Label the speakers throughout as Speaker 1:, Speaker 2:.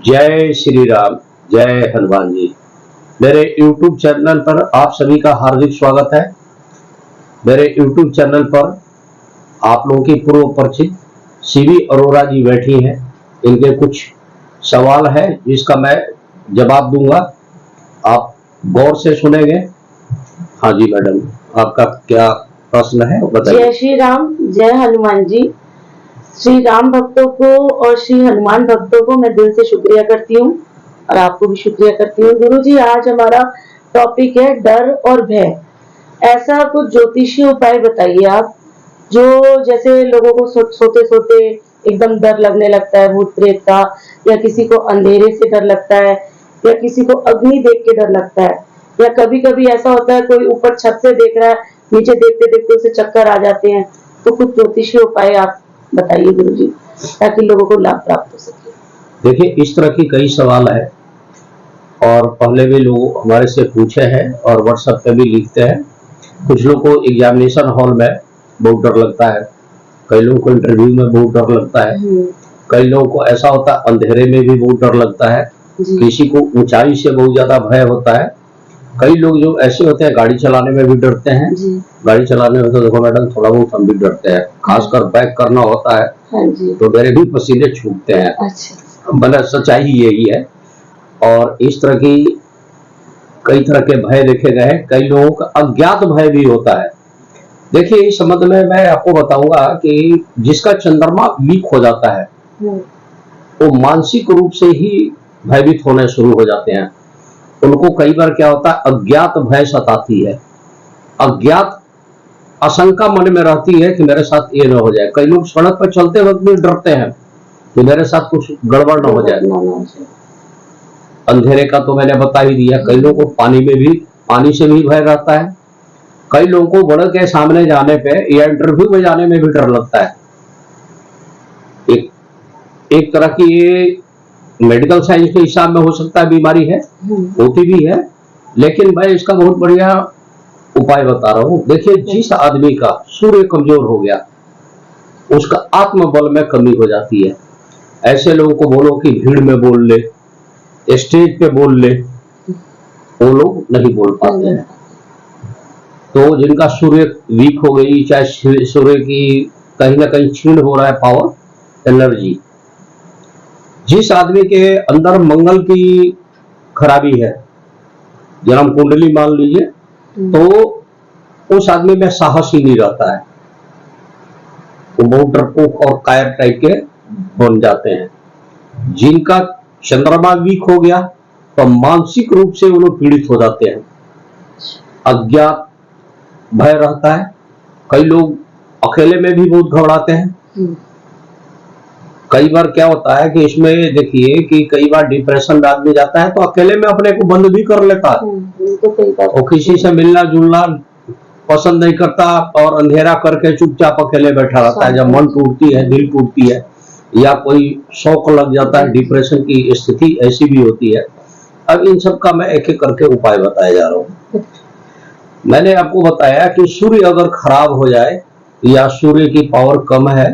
Speaker 1: जय श्री राम। जय हनुमान जी। मेरे YouTube चैनल पर आप सभी का हार्दिक स्वागत है। मेरे YouTube चैनल पर आप लोगों की पूर्व परिचित सीवी अरोरा जी बैठी हैं। इनके कुछ सवाल है जिसका मैं जवाब दूंगा, आप गौर से सुनेंगे। हाँ जी मैडम, आपका क्या प्रश्न है बताइए।
Speaker 2: जय श्री राम, जय हनुमान जी। श्री राम भक्तों को और श्री हनुमान भक्तों को मैं दिल से शुक्रिया करती हूँ और आपको भी शुक्रिया करती हूँ। गुरु जी, आज हमारा टॉपिक है डर और भय। ऐसा कुछ ज्योतिषीय उपाय बताइए आप, जो जैसे लोगों को सोते सोते एकदम डर लगने लगता है भूत प्रेत का, या किसी को अंधेरे से डर लगता है, या किसी को अग्नि देख के डर लगता है, या कभी कभी ऐसा होता है कोई ऊपर छत से देख रहा है, नीचे देखते देखते उसे चक्कर आ जाते हैं। तो कुछ ज्योतिषीय उपाय आप बताइए गुरु जी, ताकि लोगों को लाभ प्राप्त हो सके।
Speaker 1: देखिए, इस तरह की कई सवाल है और पहले भी लोग हमारे से पूछे हैं और व्हाट्सएप पे भी लिखते हैं। कुछ लोगों को एग्जामिनेशन हॉल में बहुत डर लगता है, कई लोगों को इंटरव्यू में बहुत डर लगता है, कई लोगों को ऐसा होता है अंधेरे में भी बहुत डर लगता है, किसी को ऊंचाई से बहुत ज्यादा भय होता है। कई लोग जो ऐसे होते हैं गाड़ी चलाने में भी डरते हैं। गाड़ी चलाने में तो देखो मैडम, थोड़ा बहुत हम भी डरते हैं, खासकर बैक करना होता है तो मेरे भी पसीने छूटते हैं। मतलब सच्चाई यही है। और इस तरह की कई तरह के भय देखे गए हैं। कई लोगों का अज्ञात भय भी होता है। देखिए, इस संबंध में मैं आपको बताऊंगा कि जिसका चंद्रमा वीक हो जाता है वो मानसिक रूप से ही भयभीत होने शुरू हो जाते हैं। उनको कई बार क्या होता है, अज्ञात भय सताती है, अज्ञात आशंका मन में रहती है कि मेरे साथ ये न हो जाए। कई लोग सड़क पर चलते वक्त भी डरते हैं कि मेरे साथ कुछ गड़बड़ न हो जाए। अंधेरे का तो मैंने बता ही दिया। कई लोगों को पानी से भी भय रहता है। कई लोगों को बड़े के सामने जाने पे या इंटरव्यू में जाने में भी डर लगता है। एक तरह की ये मेडिकल साइंस के हिसाब में हो सकता है बीमारी है, होती भी है, लेकिन मैं इसका बहुत बढ़िया उपाय बता रहा हूँ। देखिए, जिस आदमी का सूर्य कमजोर हो गया उसका आत्मबल में कमी हो जाती है। ऐसे लोगों को बोलो कि भीड़ में बोल ले, स्टेज पे बोल ले, वो लोग नहीं बोल पाते हैं। तो जिनका सूर्य वीक हो गई, चाहे सूर्य की कहीं ना कहीं क्षीण हो रहा है पावर, एनर्जी, जिस आदमी के अंदर मंगल की खराबी है, जन्म कुंडली मान लीजिए, तो उस आदमी में साहस ही नहीं रहता है। वो बहुत डरपोक और कायर टाइप के बन जाते हैं। जिनका चंद्रमा वीक हो गया तो मानसिक रूप से वो लोग पीड़ित हो जाते हैं, अज्ञात भय रहता है। कई लोग अकेले में भी बहुत घबराते हैं। कई बार क्या होता है कि इसमें देखिए कि कई बार डिप्रेशन में आदमी जाता है तो अकेले में अपने को बंद भी कर लेता है और किसी से मिलना जुलना पसंद नहीं करता और अंधेरा करके चुपचाप अकेले बैठा रहता है। जब मन टूटती है, दिल टूटती है, या कोई शौक लग जाता है, डिप्रेशन की स्थिति ऐसी भी होती है। अब इन सब का मैं एक एक करके उपाय बताया जा रहा हूँ। मैंने आपको बताया कि सूर्य अगर खराब हो जाए या सूर्य की पावर कम है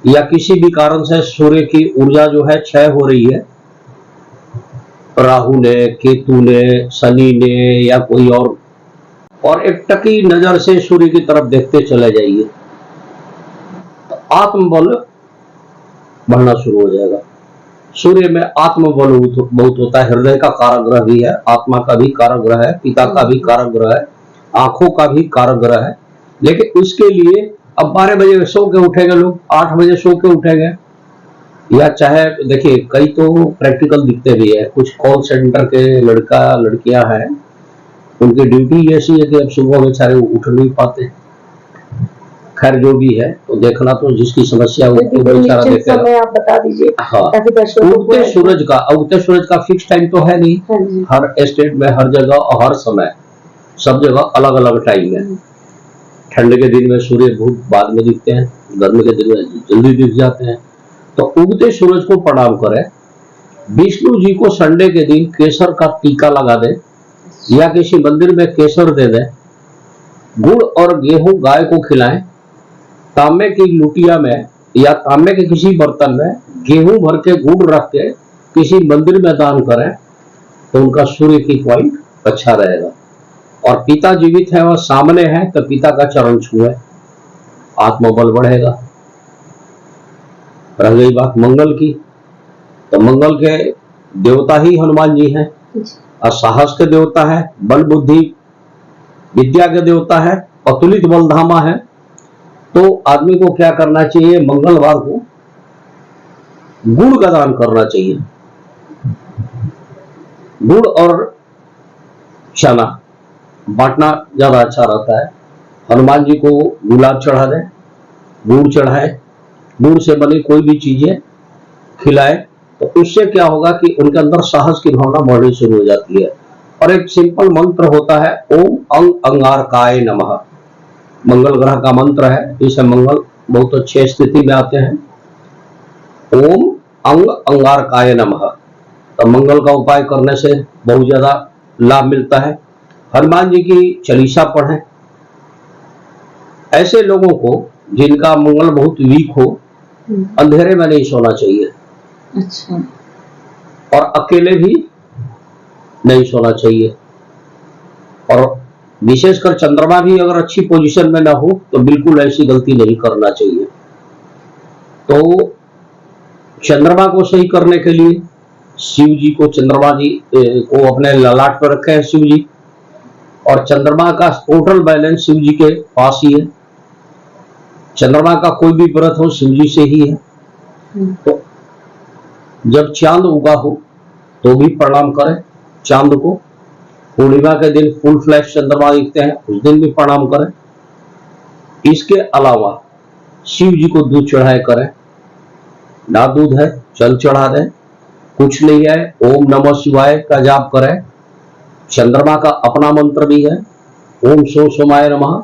Speaker 1: या किसी भी कारण से सूर्य की ऊर्जा जो है क्षय हो रही है, राहु ने, केतु ने, शनि ने या कोई और एक टकी नजर से सूर्य की तरफ देखते चले जाइए तो आत्मबल बढ़ना शुरू हो जाएगा। सूर्य में आत्मबल बहुत होता है। हृदय का कारक ग्रह भी है, आत्मा का भी कारक ग्रह है, पिता का भी कारक ग्रह है, आंखों का भी कारक ग्रह है। लेकिन उसके लिए अब 12 बजे सो के उठेंगे लोग, 8 बजे सो के उठेंगे, या चाहे देखिए कई तो प्रैक्टिकल दिखते भी है। कुछ कॉल सेंटर के लड़का लड़कियां हैं, उनकी ड्यूटी ऐसी है कि अब सुबह बेचारे उठ नहीं पाते। खैर जो भी है, तो देखना तो जिसकी समस्या होती है बेचारा देखेगा।
Speaker 2: आप बता दीजिए।
Speaker 1: हाँ, उगते सूरज का फिक्स टाइम तो है नहीं। हर स्टेट में, हर जगह और हर समय, सब जगह अलग अलग टाइम है। ठंड के दिन में सूर्य बहुत बाद में दिखते हैं, गर्मी के दिन में जल्दी दिख जाते हैं। तो उगते सूरज को प्रणाम करें। विष्णु जी को संडे के दिन केसर का टीका लगा दें या किसी मंदिर में केसर दे दें। गुड़ और गेहूं गाय को खिलाएं। तांबे की लुटिया में या तांबे के किसी बर्तन में गेहूं भर के गुड़ रख के किसी मंदिर में दान करें तो उनका सूर्य की पॉइंट अच्छा रहेगा। और पिता जीवित है और सामने है तो पिता का चरण छुए, आत्मबल बढ़ेगा। रह गई बात मंगल की, तो मंगल के देवता ही हनुमान जी हैं और साहस के देवता है, बल बुद्धि विद्या के देवता है, अतुलित बलधामा है। तो आदमी को क्या करना चाहिए, मंगलवार को गुड़ का दान करना चाहिए। गुड़ और चना बांटना ज्यादा अच्छा रहता है। हनुमान जी को गुलाब चढ़ा दें, गुड़ चढ़ाए, गुड़ से बनी कोई भी चीजें खिलाए, तो उससे क्या होगा कि उनके अंदर साहस की भावना बढ़नी शुरू हो जाती है। और एक सिंपल मंत्र होता है, ओम अंग अंगारकाय नमः, मंगल ग्रह का मंत्र है। इसे मंगल बहुत अच्छे स्थिति में आते हैं। ओम अंग अंगारकाय नमः, तो मंगल का उपाय करने से बहुत ज्यादा लाभ मिलता है। हनुमान जी की चालीसा पढ़ें। ऐसे लोगों को जिनका मंगल बहुत वीक हो, अंधेरे में नहीं सोना चाहिए।
Speaker 2: अच्छा।
Speaker 1: और अकेले भी नहीं सोना चाहिए। और विशेषकर चंद्रमा भी अगर अच्छी पोजीशन में ना हो तो बिल्कुल ऐसी गलती नहीं करना चाहिए। तो चंद्रमा को सही करने के लिए शिव जी को, चंद्रमा जी को अपने ललाट पर रखे हैं शिव जी, और चंद्रमा का टोटल बैलेंस शिव जी के पास ही है। चंद्रमा का कोई भी व्रत हो शिव जी से ही है। तो जब चांद उगा हो तो भी प्रणाम करें चांद को। पूर्णिमा के दिन फुल फ्लैश चंद्रमा दिखते हैं, उस दिन भी प्रणाम करें। इसके अलावा शिव जी को दूध चढ़ाए करें। ना दूध है जल चढ़ा दें, कुछ नहीं है ओम नमः शिवाय का जाप करें। चंद्रमा का अपना मंत्र भी है, ओम सो सोमाय नमः,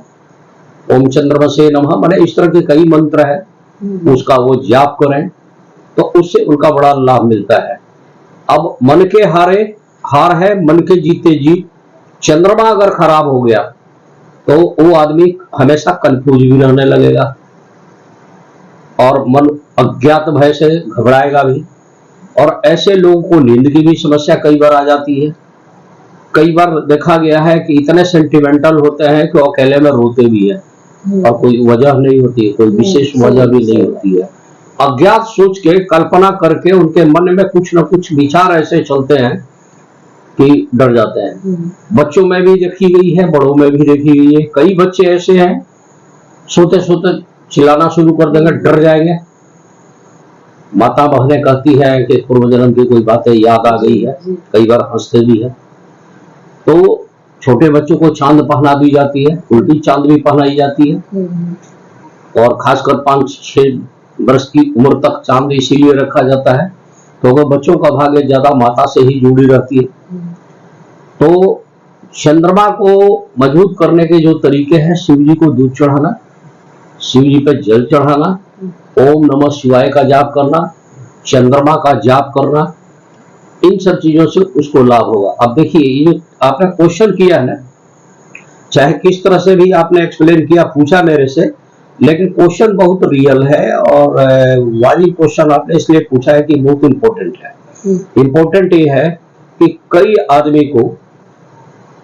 Speaker 1: ओम चंद्रमसे नमः, माने इस तरह के कई मंत्र है, उसका वो जाप करें तो उससे उनका बड़ा लाभ मिलता है। अब मन के हार है, मन के जीते जीत। चंद्रमा अगर खराब हो गया तो वो आदमी हमेशा कंफ्यूज भी रहने लगेगा और मन अज्ञात भय से घबराएगा भी। और ऐसे लोगों को नींद की भी समस्या कई बार आ जाती है। कई बार देखा गया है कि इतने सेंटिमेंटल होते हैं कि अकेले में रोते भी है और कोई वजह नहीं होती है, कोई विशेष वजह भी नहीं होती है। अज्ञात सोच के, कल्पना करके उनके मन में कुछ न कुछ विचार ऐसे चलते हैं कि डर जाते हैं। बच्चों में भी देखी गई है, बड़ों में भी देखी गई है। कई बच्चे ऐसे हैं सोते सोते चिल्लाना शुरू कर देंगे, डर जाएंगे। माता बहनें कहती हैं कि पूर्व जन्म की कोई बातें याद आ गई है, कई बार हंसते भी है। तो छोटे बच्चों को चांद पहना दी जाती है, उल्टी चांद भी पहनाई जाती है। और खासकर 5-6 वर्ष की उम्र तक चांद इसीलिए रखा जाता है क्योंकि बच्चों का भाग्य ज्यादा माता से ही जुड़ी रहती है। तो चंद्रमा को मजबूत करने के जो तरीके हैं, शिव जी को दूध चढ़ाना, शिव जी पे जल चढ़ाना, ओम नमः शिवाय का जाप करना, चंद्रमा का जाप करना, इन सब चीजों से उसको लाभ होगा। अब देखिए, ये आपने क्वेश्चन किया है ना, चाहे किस तरह से भी आपने एक्सप्लेन किया, पूछा मेरे से, लेकिन क्वेश्चन बहुत रियल है और वाली क्वेश्चन आपने इसलिए पूछा है कि बहुत इंपॉर्टेंट है। इंपॉर्टेंट ये है कि कई आदमी को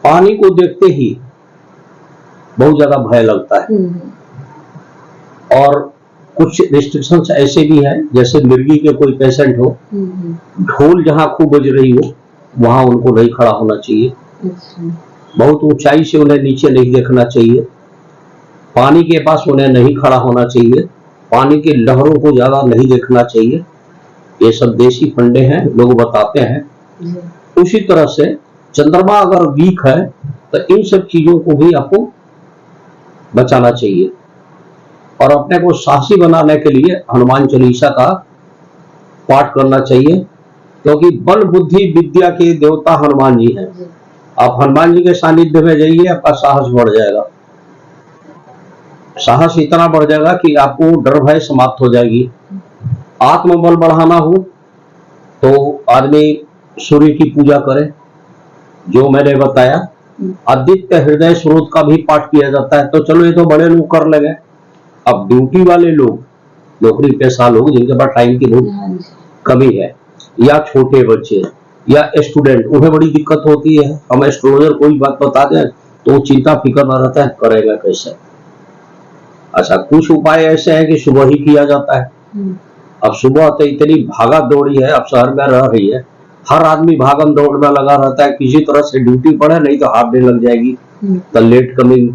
Speaker 1: पानी को देखते ही बहुत ज्यादा भय लगता है। और कुछ रिस्ट्रिक्शंस ऐसे भी हैं, जैसे मिर्गी के कोई पेशेंट हो, ढोल जहां खूब बज रही हो वहां उनको नहीं खड़ा होना चाहिए। बहुत ऊंचाई से उन्हें नीचे नहीं देखना चाहिए। पानी के पास उन्हें नहीं खड़ा होना चाहिए। पानी की लहरों को ज्यादा नहीं देखना चाहिए। ये सब देसी फंडे हैं, लोग बताते हैं। उसी तरह से चंद्रमा अगर वीक है तो इन सब चीजों को भी आपको बचाना चाहिए। और अपने को साहसी बनाने के लिए हनुमान चालीसा का पाठ करना चाहिए, क्योंकि बल बुद्धि विद्या के देवता हनुमान जी हैं। आप हनुमान जी के सानिध्य में जाइए, आपका साहस बढ़ जाएगा। साहस इतना बढ़ जाएगा कि आपको डर भय समाप्त हो जाएगी। आत्मबल बढ़ाना हो तो आदमी सूर्य की पूजा करे, जो मैंने बताया। आदित्य हृदय स्रोत का भी पाठ किया जाता है। तो चलो, ये तो बड़े लोग कर लेंगे। अब ड्यूटी वाले लोग, नौकरी पेशा लोग, जिनके पास टाइम की बहुत कमी है, या छोटे बच्चे या स्टूडेंट, उन्हें बड़ी दिक्कत होती है। हम एस्ट्रोलॉजर कोई बात बता दें तो चिंता फिक्र न रहता है, करेगा कैसे। अच्छा, कुछ उपाय ऐसे हैं कि सुबह ही किया जाता है। अब सुबह तो इतनी भागा दौड़ी है, अब शहर में रह रही है, हर आदमी भागम दौड़ में लगा रहता है, किसी तरह से ड्यूटी पड़े, नहीं तो हाफ डे लग जाएगी, तो लेट कमिंग,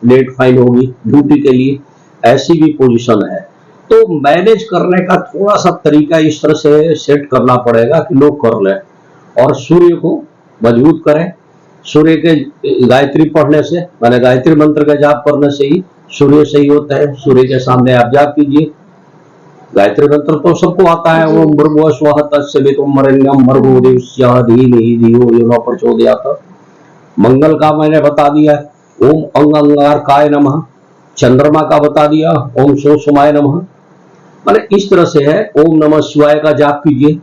Speaker 1: लेट फाइन होगी ड्यूटी के लिए, ऐसी भी पोजीशन है। तो मैनेज करने का थोड़ा सा तरीका इस तरह से सेट करना पड़ेगा कि लोग कर लें, और सूर्य को मजबूत करें। सूर्य के गायत्री पढ़ने से, माने गायत्री मंत्र का जाप करने से ही सूर्य सही होता है। सूर्य के सामने आप जाप कीजिए, गायत्री मंत्र तो सबको आता है, ओम भर्गो स्वः तत्सवितुर्वरेण्यं भर्गो देवस्य धीमहि धियो यो न प्रचोदयात्। मंगल का मैंने बता दिया, ओम अंगारकाय नमः। चंद्रमा का बता दिया, ओम सोमाय नमः। माने इस तरह से है, ओम नमः शिवाय का जाप कीजिए,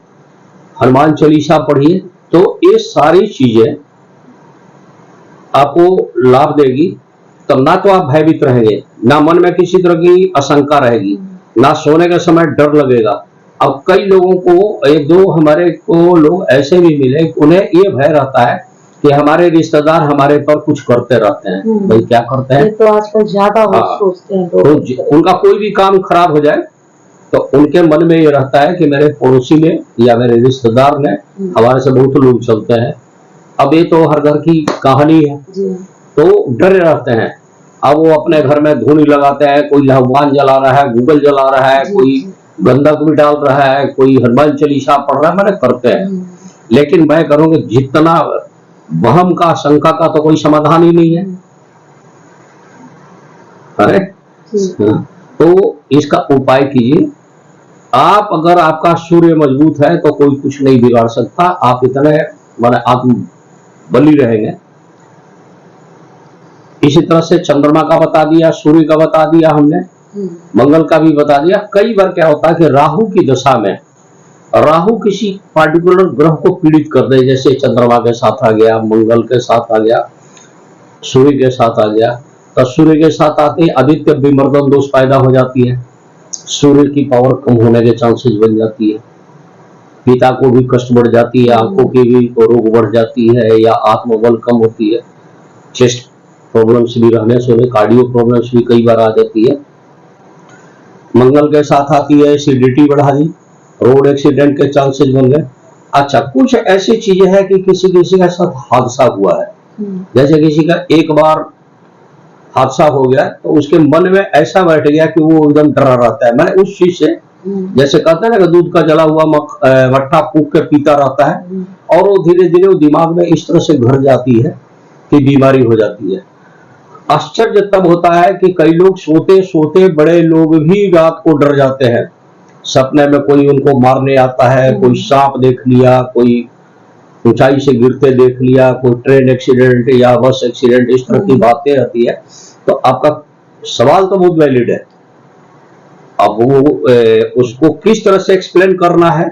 Speaker 1: हनुमान चालीसा पढ़िए, तो ये सारी चीजें आपको लाभ देगी। तब ना तो आप भयभीत रहेंगे, ना मन में किसी तरह की आशंका रहेगी, ना सोने के समय डर लगेगा। अब कई लोगों को, एक दो हमारे को लोग ऐसे भी मिले, उन्हें ये भय रहता है कि हमारे रिश्तेदार हमारे पर कुछ करते रहते हैं। भाई क्या करते हैं,
Speaker 2: तो आजकल ज्यादा सोचते हैं
Speaker 1: तो उनका कोई भी काम खराब हो जाए तो उनके मन में ये रहता है कि मेरे पड़ोसी ने या मेरे रिश्तेदार ने, हमारे से बहुत लोग चलते हैं। अब ये तो हर घर की कहानी है, तो डरे रहते हैं। अब वो अपने घर में धूनी लगाते हैं, कोई भगवान जला रहा है, गूगल जला रहा है, कोई गंधक भी डाल रहा है, कोई हनुमान चालीसा पढ़ रहा है, मैंने करते हैं। लेकिन मैं करूंगा, जितना वहम का, शंका का तो कोई समाधान ही नहीं है। अरे तो इसका उपाय कीजिए आप। अगर आपका सूर्य मजबूत है तो कोई कुछ नहीं बिगाड़ सकता, आप इतने माने आत्म बली रहेंगे। इसी तरह से चंद्रमा का बता दिया, सूर्य का बता दिया हमने, मंगल का भी बता दिया। कई बार क्या होता है कि राहु की दशा में राहु किसी पार्टिकुलर ग्रह को पीड़ित कर दे, जैसे चंद्रमा के साथ आ गया, मंगल के साथ आ गया, सूर्य के साथ आ गया, तो सूर्य के साथ आते ही आदित्य विमर्दन दोष पैदा हो जाती है, सूर्य की पावर कम होने के चांसेस बन जाती है, पिता को भी कष्ट बढ़ जाती है, आंखों की भी रोग बढ़ जाती है, या आत्मबल कम होती है, चेस्ट प्रॉब्लम्स भी रहने से, कार्डियो प्रॉब्लम्स भी कई बार आ जाती है। मंगल के साथ आती है एसिडिटी बढ़ा दी, रोड एक्सीडेंट के चांसेस बन गए। अच्छा, कुछ ऐसी चीजें हैं कि किसी किसी के साथ हादसा हुआ है, जैसे किसी का एक बार हादसा हो गया तो उसके मन में ऐसा बैठ गया कि वो एकदम डरा रहता है। मैं उस चीज से, जैसे कहते हैं ना कि दूध का जला हुआ मट्ठा फूंक के पीता रहता है, और वो धीरे धीरे वो दिमाग में इस तरह से घर जाती है कि बीमारी हो जाती है। आश्चर्य तब होता है कि कई लोग सोते सोते, बड़े लोग भी रात को डर जाते हैं, सपने में कोई उनको मारने आता है, कोई सांप देख लिया, कोई ऊंचाई से गिरते देख लिया, कोई ट्रेन एक्सीडेंट या बस एक्सीडेंट, इस तरह की बातें रहती है। तो आपका सवाल तो बहुत वैलिड है। अब वो उसको किस तरह से एक्सप्लेन करना है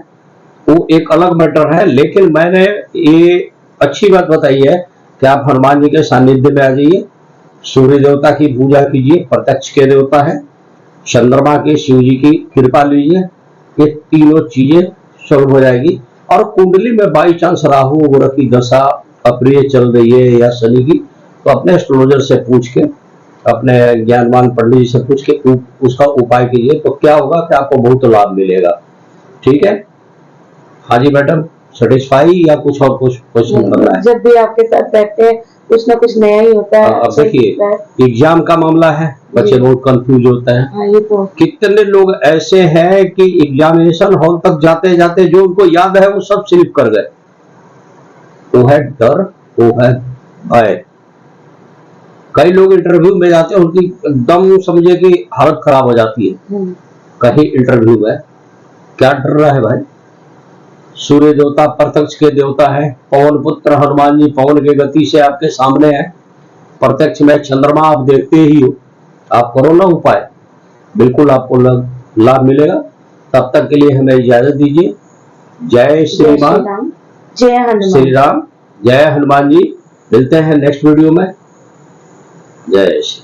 Speaker 1: वो एक अलग मैटर है, लेकिन मैंने ये अच्छी बात बताई है कि आप हनुमान जी के सानिध्य में आ जाइए, सूर्य देवता की पूजा कीजिए, प्रत्यक्ष के देवता है, चंद्रमा की, शिव जी की कृपा लीजिए, ये तीनों चीजें सॉल्व हो जाएगी। और कुंडली में बाई चांस राहु ग्रह की दशा अप्रिय चल रही है या शनि की, तो अपने एस्ट्रोलॉजर से पूछ के, अपने ज्ञानवान पंडित जी से पूछ के उसका उपाय कीजिए, तो क्या होगा कि आपको बहुत लाभ मिलेगा। ठीक है, हाँ जी मैडम, सेटिस्फाई या कुछ और कुछ क्वेश्चन करना है?
Speaker 2: जब भी आपके साथ बैठते हैं कुछ ना कुछ नया ही होता है।
Speaker 1: अब देखिए, एग्जाम का मामला है, बच्चे बहुत कंफ्यूज होते हैं।
Speaker 2: ये तो
Speaker 1: कितने लोग ऐसे हैं कि एग्जामिनेशन हॉल तक जाते जाते जो उनको याद है वो सब स्लिप कर गए। वो है डर, वो है भय। कई लोग इंटरव्यू में जाते हैं, उनकी एकदम समझे कि हालत खराब हो जाती है। कहीं इंटरव्यू में क्या डर रहा है भाई? सूर्य देवता प्रत्यक्ष के देवता है, पवन पुत्र हनुमान जी पवन के गति से आपके सामने है, प्रत्यक्ष में चंद्रमा आप देखते ही हो। आप करो ना उपाय, बिल्कुल आपको लाभ मिलेगा। तब तक के लिए हमें इजाजत दीजिए। जय श्री राम,
Speaker 2: जय हनुमान,
Speaker 1: श्री राम, जय हनुमान जी। मिलते हैं नेक्स्ट वीडियो में। जय श्री